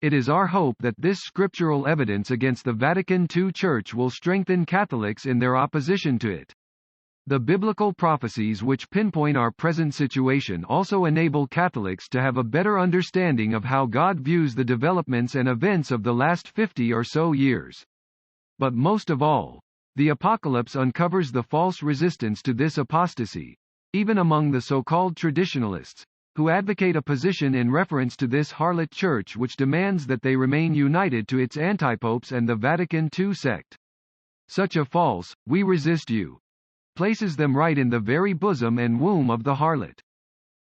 It is our hope that this scriptural evidence against the Vatican II Church will strengthen Catholics in their opposition to it. The biblical prophecies which pinpoint our present situation also enable Catholics to have a better understanding of how God views the developments and events of the last 50 or so years. But most of all, the Apocalypse uncovers the false resistance to this apostasy, even among the so-called traditionalists, who advocate a position in reference to this harlot church which demands that they remain united to its antipopes and the Vatican II sect. Such a false, "we resist you," places them right in the very bosom and womb of the harlot.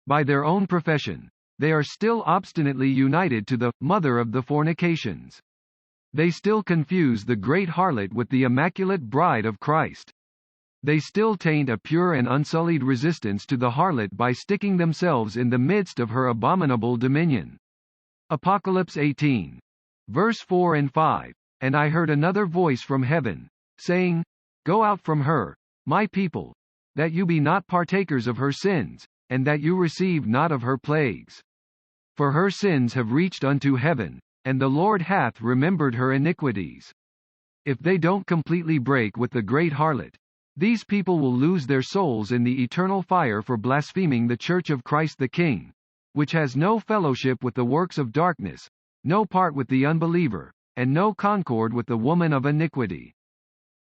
By their own profession, they are still obstinately united to the mother of the fornications. They still confuse the great harlot with the immaculate bride of Christ. They still taint a pure and unsullied resistance to the harlot by sticking themselves in the midst of her abominable dominion. Apocalypse 18. Verse 4 and 5, "And I heard another voice from heaven, saying, Go out from her, my people, that you be not partakers of her sins, and that you receive not of her plagues. For her sins have reached unto heaven, and the Lord hath remembered her iniquities." If they don't completely break with the great harlot, these people will lose their souls in the eternal fire for blaspheming the Church of Christ the King, which has no fellowship with the works of darkness, no part with the unbeliever, and no concord with the woman of iniquity.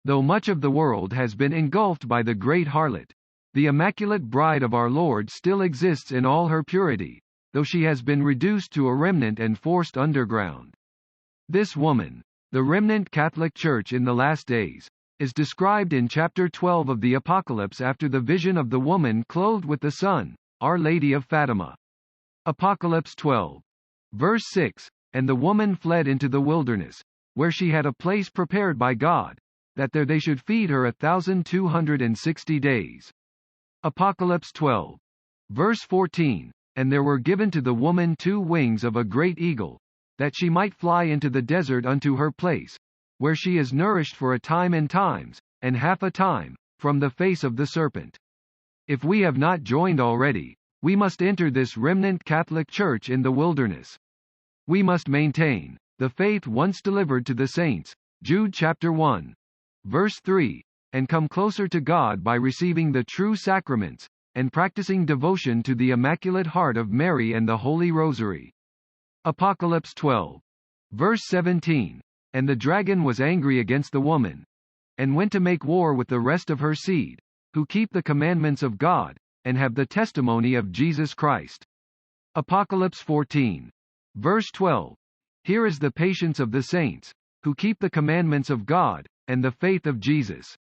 Though much of the world has been engulfed by the great harlot, the immaculate bride of our Lord still exists in all her purity, though she has been reduced to a remnant and forced underground. This woman, the remnant Catholic Church in the last days, is described in chapter 12 of the Apocalypse after the vision of the woman clothed with the sun, Our Lady of Fatima. Apocalypse 12. Verse 6, "And the woman fled into the wilderness, where she had a place prepared by God, that there they should feed her 1,260 days." Apocalypse 12. Verse 14, "And there were given to the woman 2 wings of a great eagle, that she might fly into the desert unto her place, where she is nourished for a time and times, and half a time, from the face of the serpent." If we have not joined already, we must enter this remnant Catholic Church in the wilderness. We must maintain the faith once delivered to the saints, Jude chapter 1. Verse 3, and come closer to God by receiving the true sacraments, and practicing devotion to the Immaculate Heart of Mary and the Holy Rosary. Apocalypse 12. Verse 17, "And the dragon was angry against the woman, and went to make war with the rest of her seed, who keep the commandments of God, and have the testimony of Jesus Christ." Apocalypse 14. Verse 12, "Here is the patience of the saints, who keep the commandments of God, and the faith of Jesus."